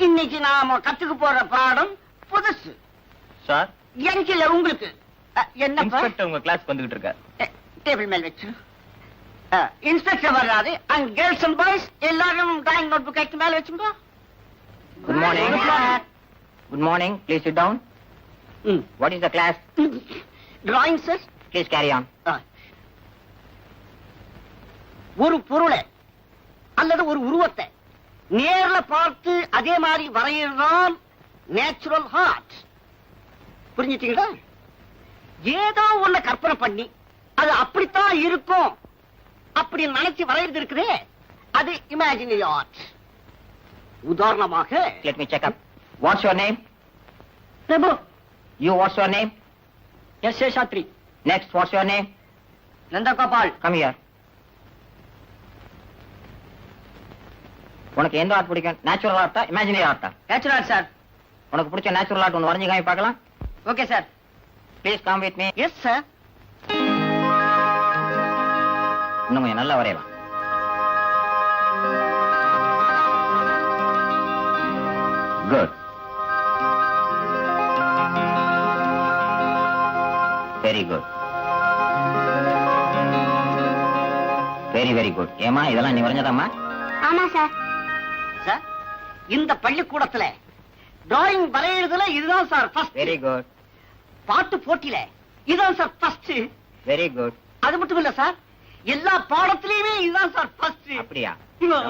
இன்னைக்கு நாம கத்துக்க போற பாடம் புதுசு. சார், எனக்கு இல்ல, உங்களுக்கு. என்ன இன்ஸ்பெக்டர் உங்க கிளாஸ் வந்துகிட்டு இருக்கார். டேபிள் மேல் வச்சு. இன்ஸ்பெக்டர் வர்றாரு. அண்ட் கேர்ள்ஸ் அண்ட் பாய்ஸ் எல்லாரும் டிராயிங் நோட் புக் எடுத்து மேல வச்சுங்க. Good morning. Good morning. Please sit down. What is the class? Drawing sir. Please carry on. ஒரு பொருளை அல்லது ஒரு உருவத்தை நேர்ல பார்த்து அதே மாதிரி வரையறதான் நேச்சுரல் ஆர்ட். புரிஞ்சுட்டீங்களா? ஏதோ ஒண்ணு கற்பனை பண்ணி அது அப்படித்தான் இருக்கும் அப்படி நினைச்சு வரையறது இருக்குதே, அது இமேஜினரி ஆர்ட். உதாரணமாக, let me check up. What's your name? Prabhu. You, what's your name? S A Sastri. Next, what's your name? Nandagopal. Come here. உனக்கு எந்த ஆர்ட் பிடிக்கும்? நேச்சுரல் ஆர்ட்டா, இமேஜினரி ஆர்ட்டா? Natural art sir. உனக்கு பிடிச்ச நேச்சுரல் ஆர்ட் ஒன்று வரைஞ்சு காமி பார்க்கலாம். Okay sir. Please come with me. Yes sir. இன்னும் கொஞ்சம் நல்லா வரையலாம். Good. Very good. Very very good. ஏமா, இதெல்லாம் நீ வரைஞ்சதாம்மா? ஆமா சார். சார், இந்த பள்ளிக்கூடத்துல டிராயிங் வரையறதுல இதுதான் சார் ஃபர்ஸ்ட். Very good. பாட்டு போட்டியில இதுதான் சார் ஃபர்ஸ்ட். Very good. அது மட்டும் இல்ல சார், எல்லா பாடத்திலயுமே இதுதான் சார் ஃபர்ஸ்ட். அப்படியா?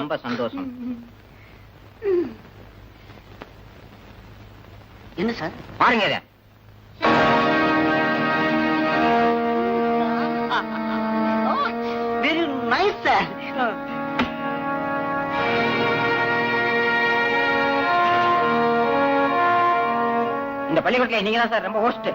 ரொம்ப சந்தோஷம். என்ன சார்? பாருங்க இத. Very nice sir. இந்த பள்ளிக்கூடத்துல நீங்க தான் சார் ரொம்ப ஹோஸ்ட்.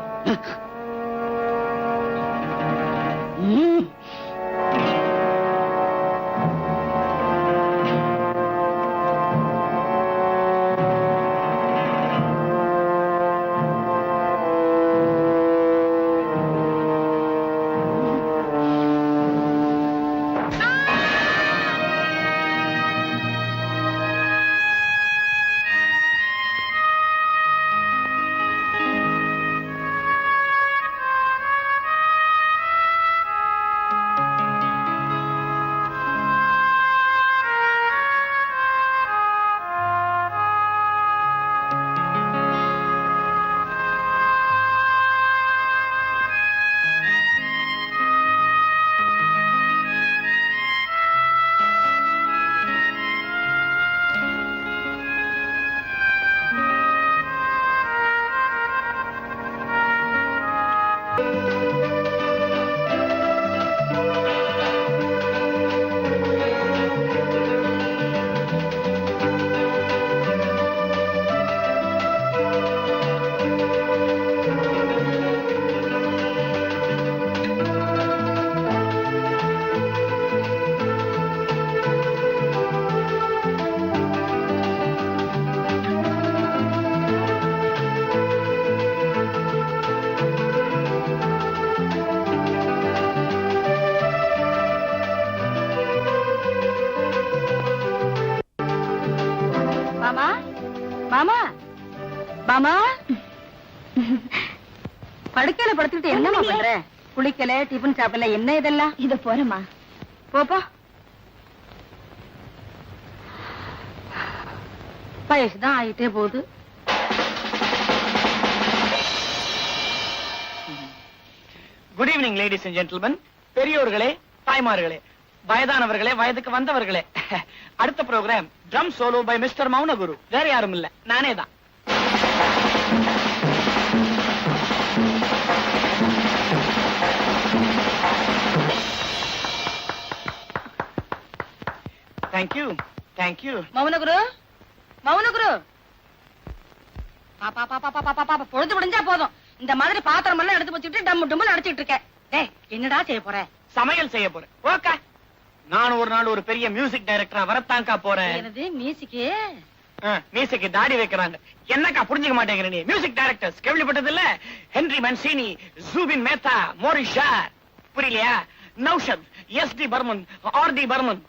மாமா, மாமா, படுக்கையில படுத்துக்கிட்டு என்னமா பண்ற? குளிக்கல, டிபன் சாப்பிடல, என்ன இதெல்லாம்? இத போறமா. போப்பா. வயசுதான் ஆயிட்டே போகுது. Good evening ladies and gentlemen, பெரியோர்களே, தாய்மார்களே, வயதானவர்களே, வயதுக்கு வந்தவர்களே. அடுத்த programme drum solo by mister Mounaguru. வேற யாரும் இல்ல, நானே தான். Thank you, thank you. மௌனகுரு, மௌனகுரு. பொழுது முடிஞ்சா போதும், இந்த மாதிரி பாத்திரம் எல்லாம் எடுத்து வச்சுட்டு டம் டும்னு அடிச்சிட்டு இருக்க. டேய், என்னடா செய்ய போற? சமையல் செய்ய போறேன். ஓகே, நான் ஒரு நாள் ஒரு பெரிய மியூசிக் டைரக்டரா வரத்தாங்கா போறேன். என்னது மியூசிக்? மியூசிக் தாடி வைக்கிறாங்க. என்னக்கா புரிஞ்சுக்க மாட்டேங்கிற நீ? மியூசிக் டைரக்டர்ஸ் கேள்விப்பட்டது இல்ல? Henry Mancini, Zubin Mehta, Maurice Jarre. புரியலையா? நௌஷத், எஸ் டி பர்மன், ஆர் டி பர்மன்.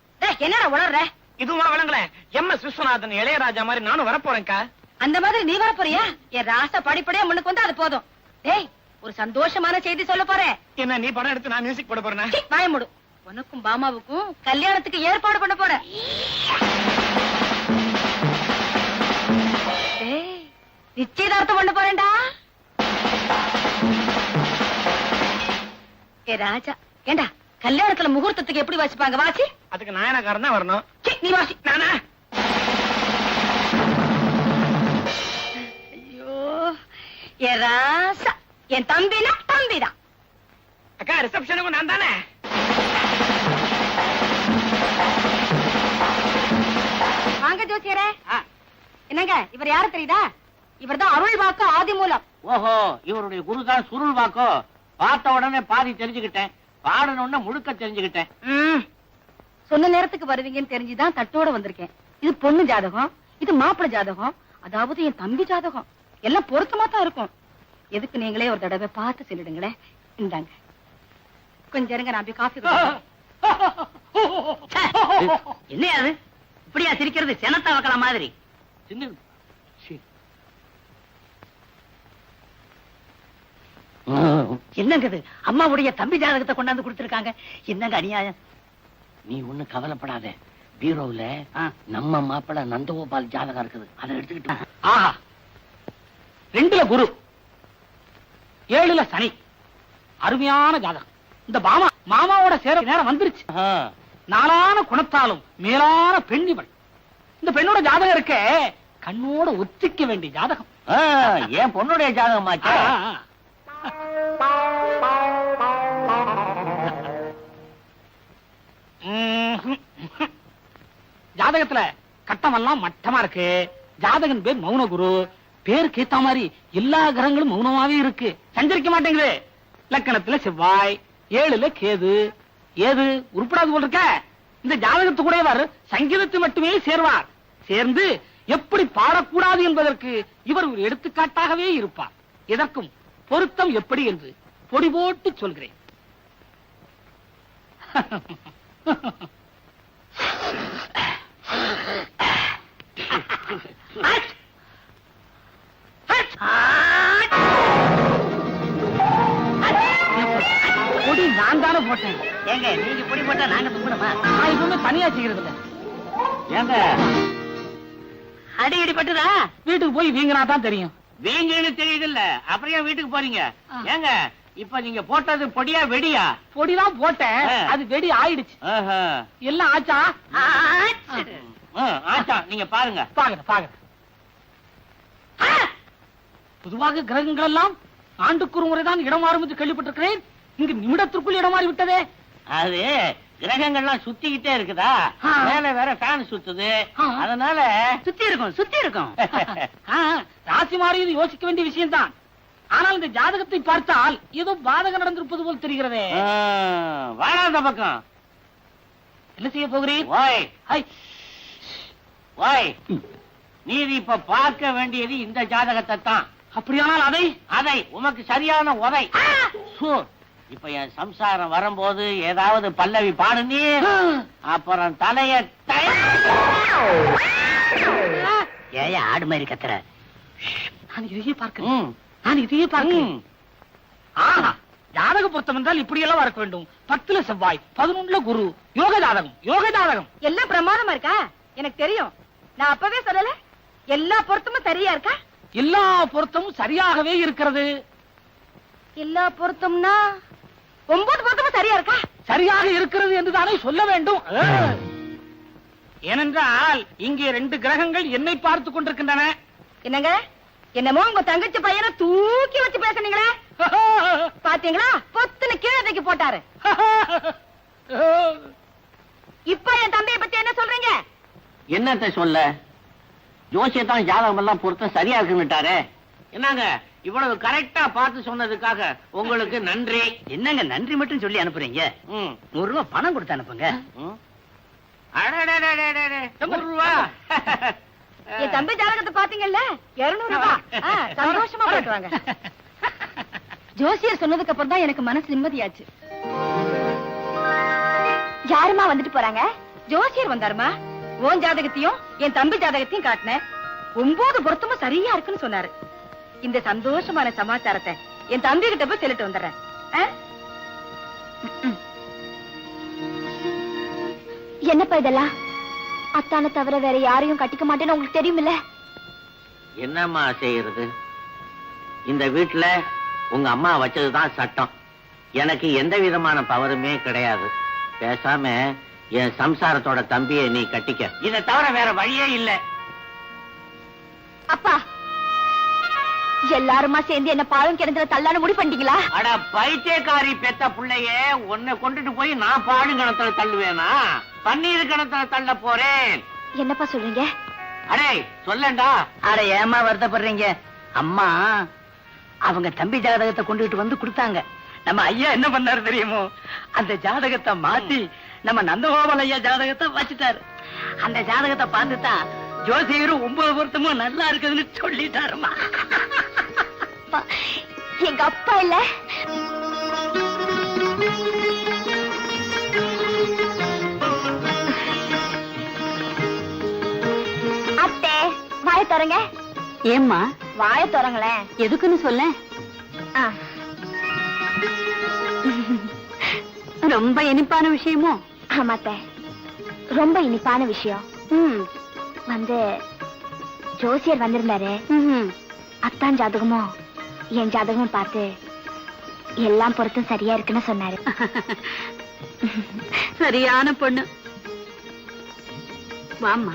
என்னடா உளர்ற? இதுவா விளங்கல எம்.எஸ். விஸ்வநாதன் இளையராஜா மாதிரி நானும் வரப்போறேன்க்கா. அந்த மாதிரி நீ வர போறியா? என் ராசா படிப்படியா முன்னுக்கு வந்து அது போதும். டேய், ஒரு சந்தோஷமான செய்தி சொல்ல போறேன். என்ன நீ படம் எடுத்து நான் மியூசிக் போட போறேன்? வாய மூடு. உனக்கும் பாமாவுக்கும் கல்யாணத்துக்கு ஏற்பாடு பண்ண போறேன். டேய், நிச்சயதார்த்தம் பண்ண போறேன்டா. ஏ ராஜா, ஏண்டா கல்யாணத்துல முகூர்த்தத்துக்கு எப்படி வாசிப்பாங்க? வாசி. அதுக்கு நாயனக்காரன் தான் வரணும். நீ வாசி. நானா? ஐயோ, ஏ ராசா, என் தம்பினா தம்பிதான். அக்கா ரிசப்ஷனுக்கும் நான் தானே? வாங்க ஜோசியரே. என்னங்க, இவர் யாரு தெரியுதா? இவர்தான் அருள் வாக்கு ஆதி மூலம். ஓஹோ, இவருடைய குருதான் சுருள் வாக்கோ. பார்த்த உடனே பாதி தெரிஞ்சுக்கிட்டேன், பாடணும்னு முழுக்க தெரிஞ்சுக்கிட்டேன். சொன்ன நேரத்துக்கு வருவீங்கன்னு தெரிஞ்சுதான் தட்டோட வந்திருக்கேன். இது பொண்ணு ஜாதகம், இது மாப்பிள்ளை ஜாதகம், அதாவது என் தம்பி ஜாதகம். எல்லாம் பொருத்தமா தான் இருக்கும். எதுக்கு நீங்களே ஒரு தடவை பார்த்து சொல்லிடுங்களேன். இந்தாங்க, கொஞ்சம் இருங்க, நான் போய் காஃபி என்ன அது இப்படியா சிரிக்கிறது? செனத்தா வைக்கலாம் மாதிரி. என்னங்க இது? அம்மாவுடைய தம்பி ஜாதகத்தை கொண்டாந்து கொடுத்திருக்காங்க. என்னங்க அநியாயம்? நீ ஒண்ணு கவலைப்படாத, பீரோவுல நம்ம மாப்பிள்ள நந்தகோபால் ஜாதகம் இருக்குது, அதை எடுத்துக்கிட்டு. ஆஹா, 2ல குரு, 7ல சனி, அருமையான ஜாதகம். இந்த மாமாவோட சேர நேரம் வந்துருச்சு. நாளான குணத்தாலும் மேலான பெண் இவள். இந்த பெண்ணோட ஜாதகம் இருக்க கண்ணோட ஒத்திக்க வேண்டிய ஜாதகம். என் பொண்ணுடைய ஜாதகம் ஆச்சா? ஜாதகத்துல கட்டமெல்லாம் மட்டமா இருக்கு. ஜாதகன் பேர் மௌனகுரு. பேருக்கு ஏத்த மாதிரி எல்லா கிரகங்களும் மௌனமாவே இருக்கு, சஞ்சரிக்க மாட்டேங்குது. லக்கணத்துல செவ்வாய், 7ல கேது. ஏது உருப்படாது போல் இருக்க. இந்த ஜாதகத்து கூடவர் சங்கீதத்தை மட்டுமே சேர்வார். சேர்ந்து எப்படி பாடக்கூடாது என்பதற்கு இவர் ஒரு எடுத்துக்காட்டாகவே இருப்பார். இதற்கும் பொருத்தம் எப்படி என்று பொடி போட்டு சொல்கிறேன். பொடி நான் தானே போட்டேன். ஏங்க நீங்க பொடி போட்டா நாங்க தும்பணுமா? நான் இதுவுமே தனியா செய்கிறது இல்ல. ஏங்க அடி அடி பட்டுதா? வீட்டுக்கு போய் வீங்கினா தான் தெரியும். வீங்கன்னு தெரியுது இல்ல, அப்புறம் ஏன் வீட்டுக்கு போறீங்க? ஏங்க இப்ப நீங்க போட்டது பொடியா வெடியா? பொடிதான் போட்டேன், அது வெடி ஆயிடுச்சு. எல்லாம் ஆச்சா? ஆச்சா, நீங்க பாருங்க. பாக்குறேன். பொதுவாக கிரகங்கள் எல்லாம் ஆண்டுக்கு ஒரு முறைதான் இடம் மாறும் என்று கேள்விப்பட்டிருக்கிறேன். இங்கு நிமிடத்திற்குள் இடம் மாறி விட்டதே. அது கிரகங்கள்லாம் சுத்திக்கிட்டே இருக்குதா, மேல வேற ஃபேன் சுத்துது, அதனால சுத்தி இருக்கும். ராசி மாறியது யோசிக்க வேண்டிய விஷயம் தான். ஆனால் இந்த ஜாதகத்தை பார்த்தால் ஏதோ பாதகம் நடந்திருப்பது போல் தெரிகிறதே. வாழாத பக்கம் என்ன செய்ய போகிறேன்? நீதி இப்ப பார்க்க வேண்டியது இந்த ஜாதகத்தை தான். அப்படியானால் அதை உமக்கு சரியான உதை. இப்ப என் சம்சாரம் வரும்போது ஏதாவது பல்லவி பாடுனி, அப்புறம் தலைய ஏய ஆடு மாதிரி கத்துற. நான் இதையே பார்க்கிறேன். ஆஹா, ஜாதக பொருத்தம் என்றால் இப்படி எல்லாம் இருக்க வேண்டும். 10ல செவ்வாய், 11ல குரு, யோக ஜாதகம். எல்லாம் பிரமாதமா இருக்கா? எனக்கு தெரியும், நான் அப்பவே சொல்லல. எல்லா பொருத்தமும் சரியா இருக்கா? எல்லா பொருத்தமும் சரியாகவே இருக்கிறது. எல்லா பொருத்தம்னா 9 பொருத்தமும் சரியா இருக்கா? சரியாக இருக்கிறது என்றுதானே சொல்ல வேண்டும். ஏனென்றால் இங்கே 2 கிரகங்கள் என்னை பார்த்துக் கொண்டிருக்கின்றன. என்னங்க, என்னமோ உங்க தங்கச்சி பையனை தூக்கி வச்சு பேசுனீங்களே, பாத்தீங்களா? பொத்துன்னு கீழே தூக்கி போட்டாரு. இப்ப என் தம்பியை பத்தி என்ன சொல்றீங்க? என்னத்தை சொல்ல? ஜோசியத்தான் ஜாதகம் எல்லாம் பொருத்தம் சரியா இருக்குன்னுட்டாரு. என்னங்க இவ்வளவு கரெக்டா பார்த்து சொன்னதுக்காக உங்களுக்கு நன்றி. என்னங்க நன்றி மட்டும் சொல்லி அனுப்புறீங்க? 100 ரூபாய் பணம் கொடுத்து அனுப்புங்க. 100 ரூபாய். என் தம்பி ஜாதகத்தை பாத்தீங்கல்ல, 200 ரூபாய். சந்தோஷமா போயிட்டு வாங்க. ஜோசியர் சொன்னதுக்கு அப்புறம் தான் எனக்கு மனசு நிம்மதியாச்சு. யாருமா வந்துட்டு போறாங்க? ஜோசியர் வந்தாருமா. உன் ஜாதகத்தையும் என் தம்பி ஜாதகத்தையும் காட்டினேன். 9 பொருத்தமும் சரியா இருக்குன்னு சொன்னாரு. இந்த சந்தோஷமான சமாச்சாரத்தை என் தம்பி கிட்ட போய் சொல்லிட்டு வந்துடுறேன். என்னப்பா இதெல்லாம்? அத்தானை தவிர வேற யாரையும் கட்டிக்க மாட்டேன்னு உங்களுக்கு தெரியுமில்ல? என்னம்மா செய்யறது? இந்த வீட்டுல உங்க அம்மா வச்சதுதான் சட்டம். எனக்கு எந்த விதமான பவருமே கிடையாது. பேசாம என் சம்சாரத்தோட தம்பியை நீ கட்டிக்க. இதை தவிர வேற வழியே இல்ல. அப்பா, எல்லாருமா சேர்ந்து என்ன பாழும் கிணத்துல தள்ளான முடி பண்ணிட்டீங்களா? அட பைத்தியக்காரி பெத்த புள்ளைய உன்னை கொண்டுட்டு போய் நான் பாடும் கிணத்துல தள்ளுவேனா? பன்னீர் கிணத்துல தள்ள போறேன். என்னப்பா சொல்றீங்க? அடே சொல்லண்டா. அட ஏமா வருத்தப்படுறீங்க? அம்மா அவங்க தம்பி ஜாதகத்தை கொண்டுகிட்டு வந்து கொடுத்தாங்க. நம்ம ஐயா என்ன பண்ணாரு தெரியுமோ? அந்த ஜாதகத்தை மாத்தி நம்ம நந்தகோபால் ஐயா ஜாதகத்தை வச்சுட்டாரு. அந்த ஜாதகத்தை பார்த்துதான் ஜோசியரும் 9 பொருத்தமும் நல்லா இருக்குதுன்னு சொல்லிட்டாருமா. அப்பா, எங்க அப்பா இல்ல. அத்தை, வாய தரங்க. ஏம்மா? வாய தரங்களேன். எதுக்குன்னு சொல்ல. ரொம்ப இனிப்பான விஷயமோ? ஆமாத்த, ரொம்ப இனிப்பான விஷயம். வந்து ஜோசியர் வந்திருந்தாரு. அத்தான் ஜாதகமும் என் ஜாதகமும் பார்த்து எல்லாம் பொருத்தும் சரியா இருக்குன்னு சொன்னாரு. சரியான பொண்ணு. வாம்மா.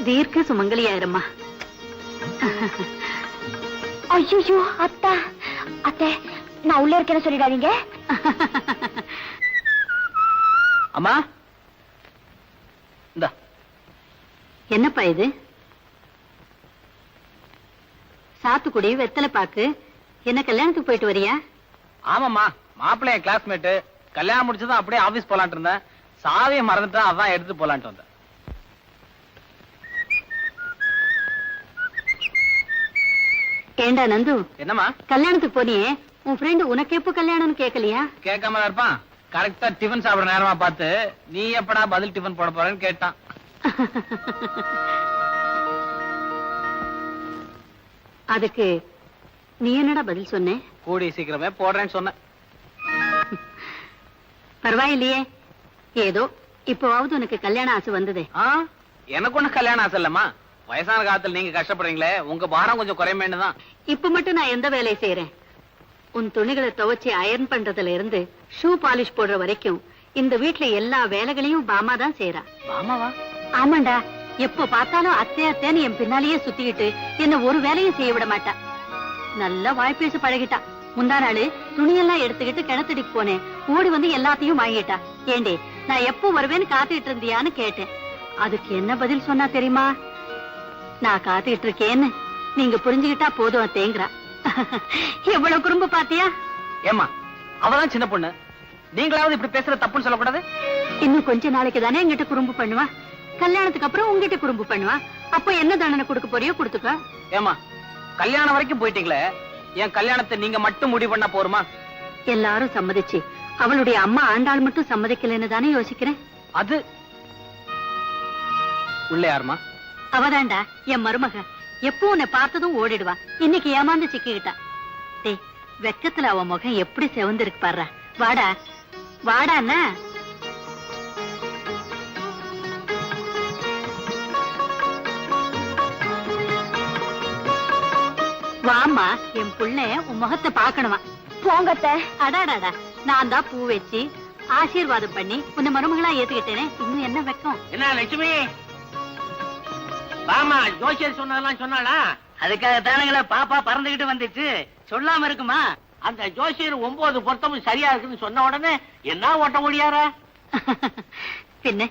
தீர்க்க சுமங்கலியாயிரம்மா. ஐயோ அத்தா, அத்தை நான் உள்ள இருக்கேன்னு சொல்லிடாதீங்க. அம்மா இந்த என்னப்பா இது? சாத்துக்குடி வெத்தலை பாக்கு. என்ன கல்யாணத்துக்கு போயிட்டு வரியா? ஆமாம்மா, மாப்பிள்ளை என் கிளாஸ்மேட்டு. கல்யாணம் முடிச்சதும் அப்படியே ஆபீஸ் போலான்ட்டு இருந்தேன். சாவியை மறந்துட்டா, அதான் எடுத்து போலான்ட்டு வந்தேன். ஏண்டா நந்து, என்னம்மா? கல்யாணத்துக்கு போனியே, உன் ஃப்ரெண்டு உனக்கு எப்ப கல்யாணம்னு கேட்கலையா? கேட்காம இருப்பான். கரெக்டா டிஃபன் சாப்பிடுற நேரமா பார்த்து நீ எப்படா பதில் டிஃபன் போட போறேன்னு கேட்டான். அதுக்கு நீ என்னடா பதில் சொன்ன? கூடி சீக்கிரமே போடுறேன்னு சொன்னேன். பரவாயில்லையே, ஏதோ இப்பவாவது உனக்கு கல்யாண ஆசை வந்ததே. எனக்கு ஒண்ணு கல்யாணம் ஆசை இல்லம்மா. வயசான காலத்துல நீங்க கஷ்டப்படுறீங்களே, உங்க பாரம் கொஞ்சம் குறையமேன்னுதான். இப்ப மட்டும் நான் எந்த வேலையை செய்யறேன்? உன் துணிகளை துவைச்சி அயர்ன் பண்றதுல இருந்து ஷூ பாலிஷ் போடுற வரைக்கும் இந்த வீட்டுல எல்லா வேலைகளையும் பாமா தான் செய்யறா. பாமாவா? ஆமாண்டா, எப்ப பார்த்தாலும் அத்தை அத்தைன்னு என் பின்னாலேயே சுத்திக்கிட்டு என்ன ஒரு வேலையும் செய்ய விட மாட்டா. நல்லா வாய்ப்பேச பழகிட்டா. முந்தா நாள் துணியெல்லாம் எடுத்துக்கிட்டு கிணத்துடிக்கு போனேன். ஓடி வந்து எல்லாத்தையும் வாங்கிட்டா. ஏண்டே, நான் எப்போ வருவேன்னு காத்துக்கிட்டு இருந்தியான்னு கேட்டேன். அதுக்கு என்ன பதில் சொன்னா தெரியுமா? நான் காத்துக்கிட்டு இருக்கேன்னு நீங்க புரிஞ்சுக்கிட்டா போதும் அத்தேங்கிறா. எவ்வளவு குறும்பு பாத்தியா? ஏமா, அவதான் சின்ன பொண்ணு. நீங்களாவது இப்படி பேசுற தப்புன்னு சொல்லக்கூடாது. இன்னும் கொஞ்ச நாளைக்கு தானே என்கிட்ட குறும்பு பண்ணுவா. கல்யாணத்துக்கு அப்புறம் உங்ககிட்ட குறும்பு பண்ணுவா. அப்ப என்ன தண்டனை கொடுக்க போறியோ கொடுத்துக்க. ஏமா, கல்யாணம் வரைக்கும் போயிட்டீங்களே, என் கல்யாணத்தை நீங்க மட்டும் முடிவு பண்ணா போருமா? எல்லாரும் சம்மதிச்சு அவளுடைய அம்மா ஆண்டாள் மட்டும் சம்மதிக்கலன்னு தானே யோசிக்கிறேன். அது உள்ள யாருமா? அவதாண்டா என் மருமக. எப்போ உன்னை பார்த்ததும் ஓடிடுவா. இன்னைக்கு ஏமாந்து சிக்கிக்கிட்டா. டேய், வெக்கத்துல அவ முகம் எப்படி செவந்திருக்கு பாரு. வாடா வாடா. அண்ணா, வாமா, என் புள்ள உன் முகத்தை பாக்கணுமா? போங்கத்த. அடாடாடா, நான் தான் பூ வச்சு ஆசீர்வாதம் பண்ணி உன்னை மருமகளா ஏத்துக்கிட்டேனே. இன்னும் என்ன வெக்கம்? என்ன லட்சுமி, பாமா ஜோசியர் சொன்னதெல்லாம் சொன்னாளா? அதுக்காக தானுங்களா பாப்பா பறந்துகிட்டு வந்துச்சு. சொல்லாம இருக்குமா? அந்த ஜோசியர் 9 பொருத்தமும் சரியா இருக்குன்னு சொன்ன உடனே என்ன ஓட்ட முடியாரா? பின்ன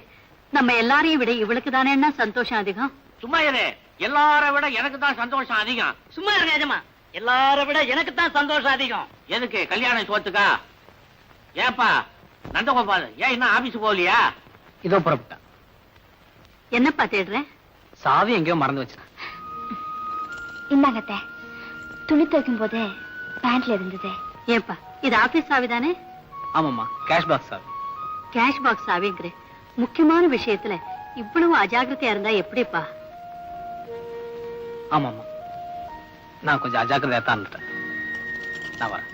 நம்ம எல்லாரையும் விட இவளுக்கு தானே என்ன சந்தோஷம் அதிகம்? சும்மா இரு, எல்லார விட எனக்கு தான் சந்தோஷம் அதிகம். சும்மா இருக்காஜமா, எல்லார விட எனக்கு தான் சந்தோஷம் அதிகம். எதுக்கு? கல்யாணம் சோத்துக்கா? ஏப்பா நந்தகோபால், ஏன் இன்னும் ஆபீஸ் போகலையா? இதோ புறப்பட்டேன். என்னப்பா தேடுற? சாவி எங்கேயோ மறந்து வச்சேன். இந்தாங்கத்த. துணி துவைக்கும் போது பேண்ட்ல இருந்தது. ஏப்பா இது ஆபீஸ் சாவிதானே? ஆமாம்மா, கேஷ் பாக்ஸ் சாவி. கேஷ் பாக்ஸ் சாவிங்கிற முக்கியமான விஷயத்துல இவ்வளவு அஜாக்கிரதையா இருந்தா எப்படிப்பா? ஆமாம்மா, நான் கொஞ்சம் அஜாக்கிரதையா தான் இருந்துட்டேன். நான் வரேன்.